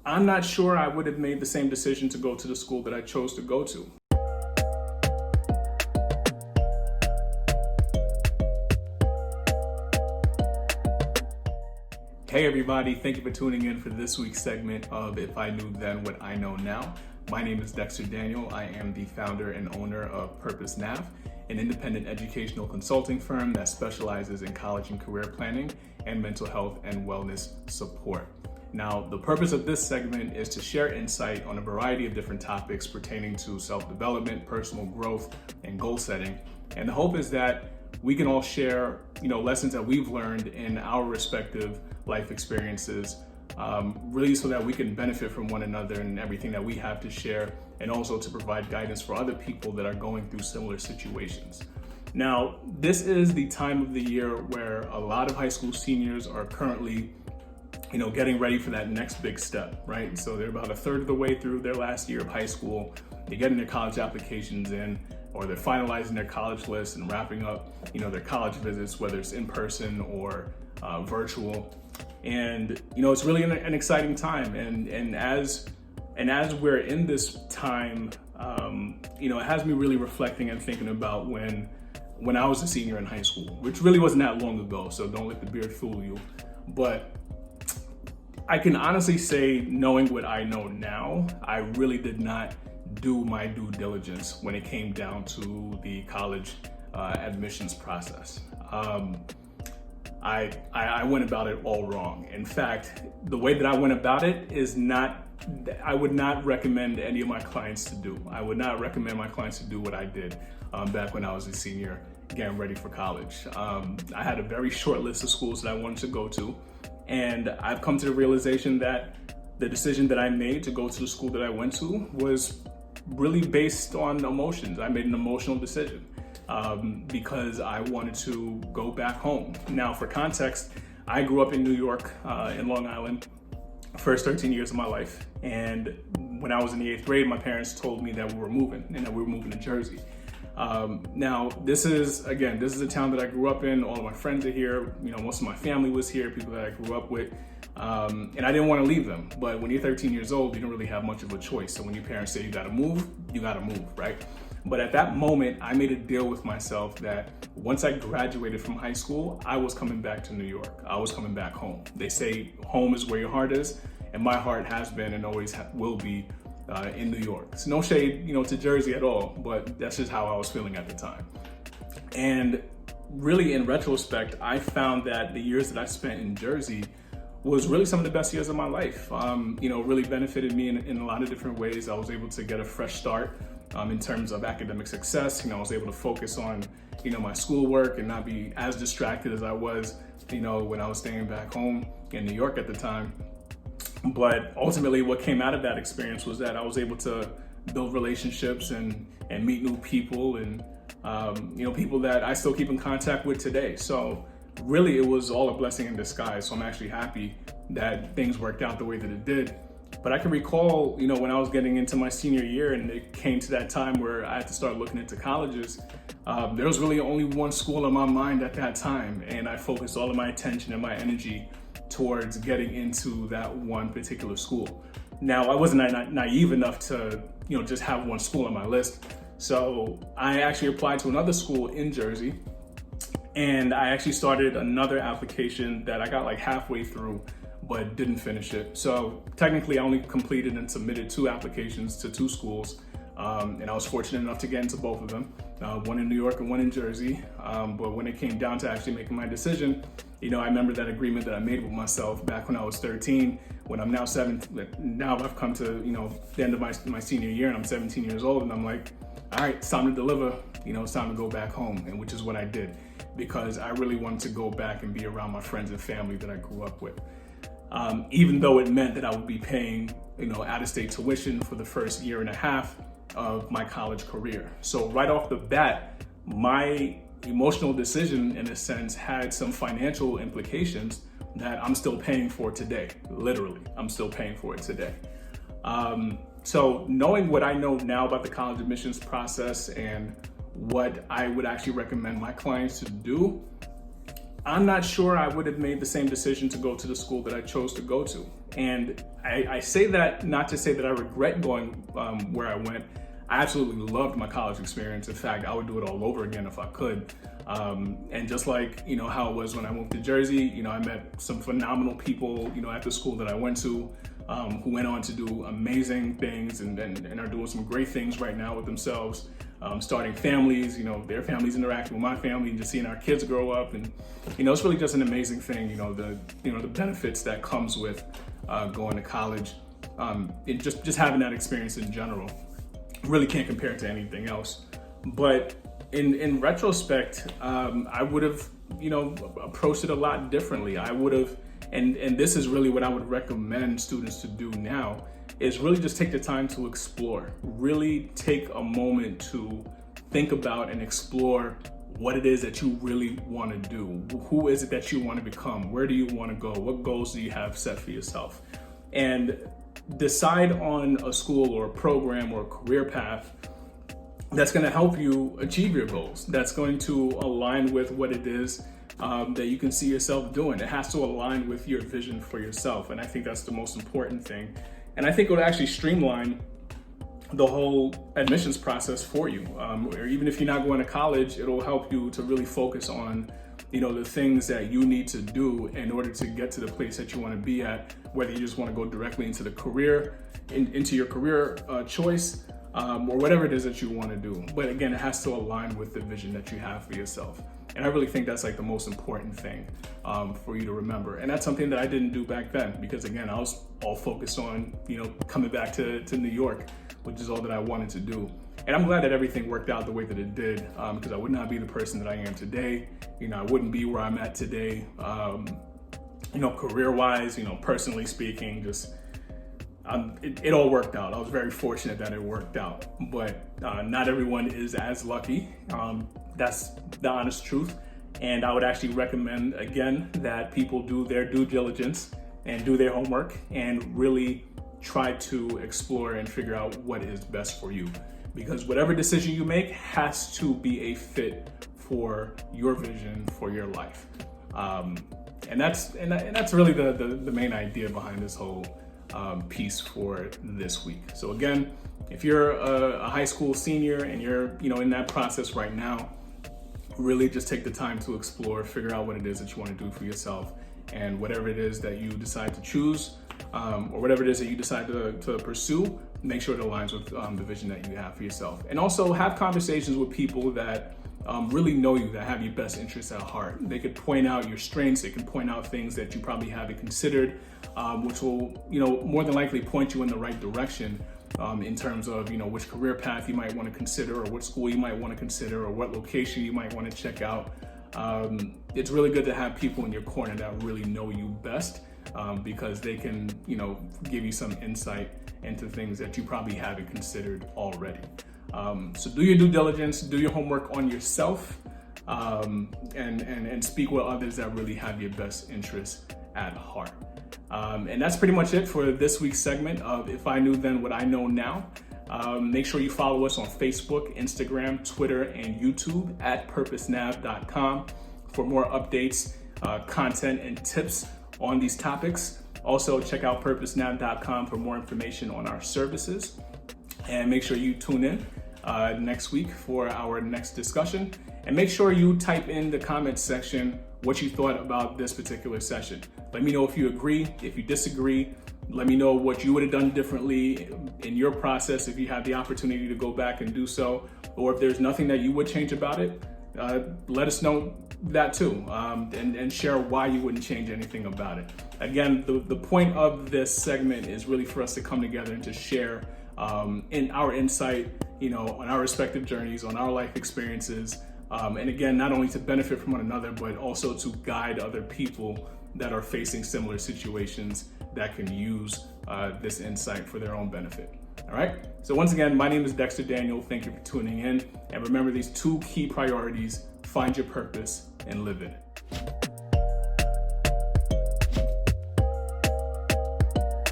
I'm not sure I would have made the same decision to go to the school that I chose to go to. Hey everybody, thank you for tuning in for this week's segment of If I Knew Then What I Know Now. My name is Dexter Daniel. I am the founder and owner of Purpose Nav, an independent educational consulting firm that specializes in college and career planning and mental health and wellness support. Now, the purpose of this segment is to share insight on a variety of different topics pertaining to self-development, personal growth, and goal setting. And the hope is that we can all share, lessons that we've learned in our respective life experiences, really so that we can benefit from one another and everything that we have to share, and also to provide guidance for other people that are going through similar situations. Now, this is the time of the year where a lot of high school seniors are currently, getting ready for that next big step, right? So they're about a third of the way through their last year of high school. They're getting their college applications in, or they're finalizing their college list and wrapping up, their college visits, whether it's in person or virtual. And it's really an exciting time. And as we're in this time, it has me really reflecting and thinking about when I was a senior in high school, which really wasn't that long ago. So don't let the beard fool you. But I can honestly say, knowing what I know now, I really did not do my due diligence when it came down to the college admissions process. I went about it all wrong. In fact, the way that I went about it is I would not recommend any of my clients to do. I would not recommend my clients to do what I did back when I was a senior getting ready for college. I had a very short list of schools that I wanted to go to, and I've come to the realization that the decision that I made to go to the school that I went to was really based on emotions. I made an emotional decision because I wanted to go back home. Now, for context, I grew up in New York, in Long Island, first 13 years of my life. And when I was in the 8th grade, my parents told me that we were moving and that we were moving to Jersey. Now, this is a town that I grew up in. All of my friends are here. Most of my family was here, people that I grew up with. And I didn't want to leave them. But when you're 13 years old, you don't really have much of a choice. So when your parents say you got to move, right? But at that moment, I made a deal with myself that once I graduated from high school, I was coming back to New York. I was coming back home. They say home is where your heart is. And my heart has been and always will be in New York. It's no shade, to Jersey at all, but that's just how I was feeling at the time. And really, in retrospect, I found that the years that I spent in Jersey was really some of the best years of my life. Really benefited me in a lot of different ways. I was able to get a fresh start in terms of academic success. I was able to focus on, my schoolwork and not be as distracted as I was, when I was staying back home in New York at the time. But ultimately, what came out of that experience was that I was able to build relationships and meet new people and, people that I still keep in contact with today. So really, it was all a blessing in disguise. So I'm actually happy that things worked out the way that it did. But I can recall, when I was getting into my senior year and it came to that time where I had to start looking into colleges, there was really only one school on my mind at that time. And I focused all of my attention and my energy towards getting into that one particular school. Now, I wasn't naive enough to, just have one school on my list. So I actually applied to another school in Jersey, and I actually started another application that I got like halfway through, but didn't finish it. So technically I only completed and submitted 2 applications to 2 schools. And I was fortunate enough to get into both of them, one in New York and one in Jersey. But when it came down to actually making my decision, I remember that agreement that I made with myself back when I was 13, when I'm now 17, now I've come to, the end of my senior year and I'm 17 years old, and I'm like, all right, it's time to deliver, it's time to go back home, and which is what I did, because I really wanted to go back and be around my friends and family that I grew up with. Even though it meant that I would be paying, out-of-state tuition for the first year and a half of my college career. So right off the bat, my emotional decision, in a sense, had some financial implications that I'm still paying for today. Literally, I'm still paying for it today. So knowing what I know now about the college admissions process and what I would actually recommend my clients to do, I'm not sure I would have made the same decision to go to the school that I chose to go to. And I say that not to say that I regret going where I went. I absolutely loved my college experience. In fact, I would do it all over again if I could. And just like, how it was when I moved to Jersey, I met some phenomenal people, at the school that I went to, who went on to do amazing things and are doing some great things right now with themselves, starting families, their families interacting with my family and just seeing our kids grow up. And, it's really just an amazing thing, the benefits that comes with going to college, and just having that experience in general. Really can't compare it to anything else. But in retrospect, I would have, approached it a lot differently. I would have, and this is really what I would recommend students to do now, is really just take the time to explore. Really take a moment to think about and explore what it is that you really want to do. Who is it that you want to become? Where do you want to go? What goals do you have set for yourself? And decide on a school or a program or a career path that's going to help you achieve your goals, that's going to align with what it is that you can see yourself doing. It has to align with your vision for yourself. And I think that's the most important thing. And I think it will actually streamline the whole admissions process for you. Or even if you're not going to college, it'll help you to really focus on the things that you need to do in order to get to the place that you want to be at, whether you just want to go directly into the career, into your career choice, or whatever it is that you want to do. But again, it has to align with the vision that you have for yourself. And I really think that's like the most important thing for you to remember. And that's something that I didn't do back then, because again, I was all focused on, coming back to New York, which is all that I wanted to do. And I'm glad that everything worked out the way that it did, because I would not be the person that I am today. I wouldn't be where I'm at today, career-wise, personally speaking, just it all worked out. I was very fortunate that it worked out, but not everyone is as lucky. That's the honest truth. And I would actually recommend, again, that people do their due diligence and do their homework and really try to explore and figure out what is best for you. Because whatever decision you make has to be a fit for your vision for your life. And that's really the main idea behind this whole piece for this week. So again, if you're a high school senior and you're in that process right now, really just take the time to explore, figure out what it is that you want to do for yourself, and whatever it is that you decide to choose, or whatever it is that you decide to pursue, make sure it aligns with the vision that you have for yourself. And also have conversations with people that really know you, that have your best interests at heart. They could point out your strengths, they can point out things that you probably haven't considered, which will, more than likely point you in the right direction in terms of, which career path you might want to consider, or what school you might want to consider, or what location you might want to check out. It's really good to have people in your corner that really know you best, because they can, give you some insight into things that you probably haven't considered already. So do your due diligence, do your homework on yourself, and speak with others that really have your best interests at heart. And that's pretty much it for this week's segment of If I Knew Then What I Know Now. Make sure you follow us on Facebook, Instagram, Twitter, and YouTube at purposenav.com for more updates, content, and tips on these topics. Also, check out purposenav.com for more information on our services. And make sure you tune in next week for our next discussion. And make sure you type in the comments section what you thought about this particular session. Let me know if you agree, if you disagree. Let me know what you would have done differently in your process if you had the opportunity to go back and do so. Or if there's nothing that you would change about it, let us know that too, and share why you wouldn't change anything about it. Again, the point of this segment is really for us to come together and to share in our insight, on our respective journeys, on our life experiences, and again, not only to benefit from one another, but also to guide other people that are facing similar situations that can use this insight for their own benefit. All right. So once again, my name is Dexter Daniel. Thank you for tuning in. And remember these two key priorities: find your purpose and live in it.